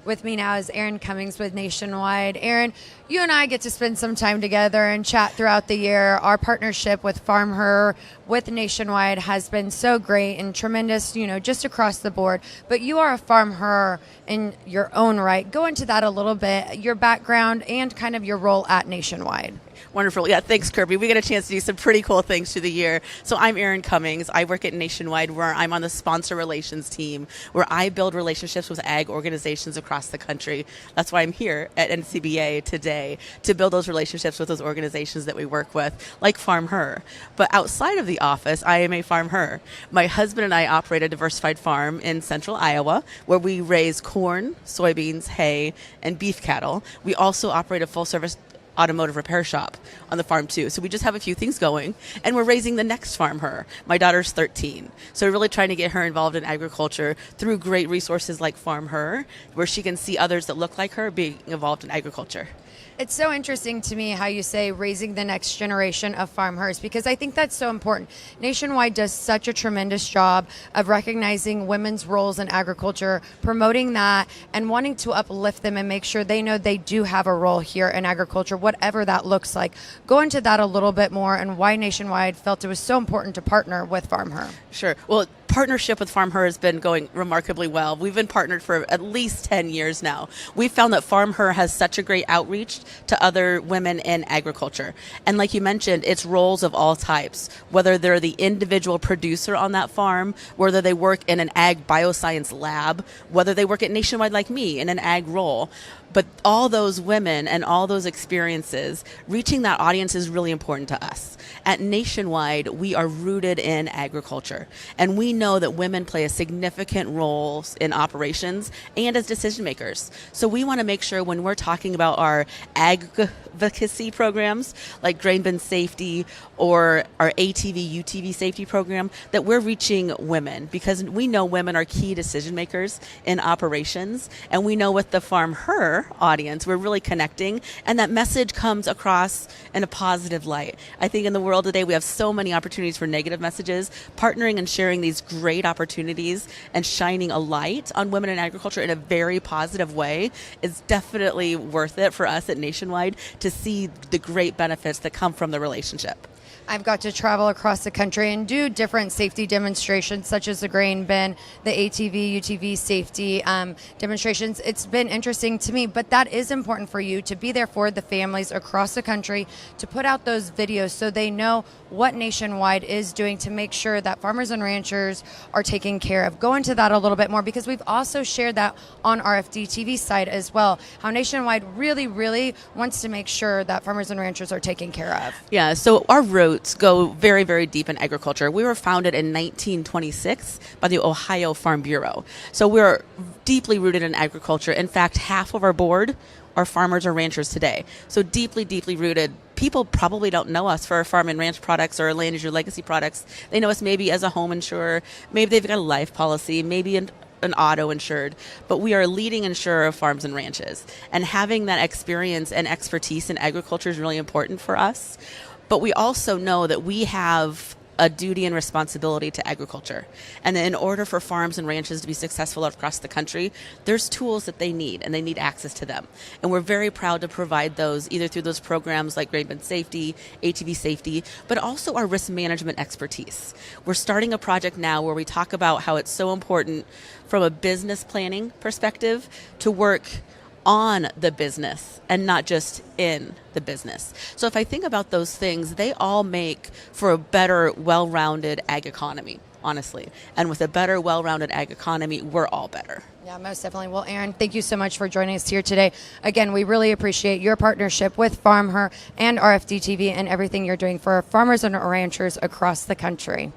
With me now is Erin Cumings with Nationwide. Erin, you and I get to spend some time together and chat throughout the year. Our partnership with FarmHER with Nationwide has been so great and tremendous, just across the board. But you are a FarmHER in your own right. Go into that a little bit, your background and kind of your role at Nationwide. Wonderful. Yeah, thanks, Kirby. We get a chance to do some pretty cool things through the year. So I'm Erin Cumings. I work at Nationwide, where I'm on the sponsor relations team, where I build relationships with ag organizations across the country. That's why I'm here at NCBA today, to build those relationships with those organizations that we work with, like FarmHER. But outside of the office, I am a FarmHER. My husband and I operate a diversified farm in central Iowa, where we raise corn, soybeans, hay, and beef cattle. We also operate a full-service automotive repair shop on the farm too. So we just have a few things going, and we're raising the next FarmHER. My daughter's 13. So we're really trying to get her involved in agriculture through great resources like FarmHER, where she can see others that look like her being involved in agriculture. It's so interesting to me how you say raising the next generation of FarmHERs, because I think that's so important. Nationwide does such a tremendous job of recognizing women's roles in agriculture, promoting that, and wanting to uplift them and make sure they know they do have a role here in agriculture, whatever that looks like. Go into that a little bit more and why Nationwide felt it was so important to partner with FarmHER. Sure. Well, partnership with FarmHER has been going remarkably well. We've been partnered for at least 10 years now. We've found that FarmHER has such a great outreach to other women in agriculture. And like you mentioned, it's roles of all types, whether they're the individual producer on that farm, whether they work in an ag bioscience lab, whether they work at Nationwide like me in an ag role. But all those women and all those experiences, reaching that audience is really important to us. At Nationwide, we are rooted in agriculture, and we know that women play a significant role in operations and as decision makers. So we want to make sure when we're talking about our advocacy programs, like grain bin safety or our ATV, UTV safety program, that we're reaching women, because we know women are key decision makers in operations, and we know with the FarmHER audience, we're really connecting, and that message comes across in a positive light. I think in the world today, we have so many opportunities for negative messages. Partnering and sharing these great opportunities and shining a light on women in agriculture in a very positive way is definitely worth it for us at Nationwide to see the great benefits that come from the relationship. I've got to travel across the country and do different safety demonstrations, such as the grain bin, the ATV, UTV safety demonstrations. It's been interesting to me, but that is important for you to be there for the families across the country, to put out those videos so they know what Nationwide is doing to make sure that farmers and ranchers are taken care of. Go into that a little bit more, because we've also shared that on RFD-TV side as well, how Nationwide really, really wants to make sure that farmers and ranchers are taken care of. Yeah, so our roots go very, very deep in agriculture. We were founded in 1926 by the Ohio Farm Bureau. So we're deeply rooted in agriculture. In fact, half of our board are farmers or ranchers today. So deeply, deeply rooted. People probably don't know us for our farm and ranch products or land as your legacy products. They know us maybe as a home insurer. Maybe they've got a life policy, maybe an auto insured, but we are a leading insurer of farms and ranches. And having that experience and expertise in agriculture is really important for us. But we also know that we have a duty and responsibility to agriculture. And in order for farms and ranches to be successful across the country, there's tools that they need, and they need access to them. And we're very proud to provide those, either through those programs like grain bin safety, ATV safety, but also our risk management expertise. We're starting a project now where we talk about how it's so important from a business planning perspective to work on the business and not just in the business. So if I think about those things, they all make for a better, well-rounded ag economy, honestly. And with a better, well-rounded ag economy, we're all better. Yeah, most definitely. Well, Erin, thank you so much for joining us here today. Again, we really appreciate your partnership with FarmHER and RFD-TV and everything you're doing for farmers and ranchers across the country.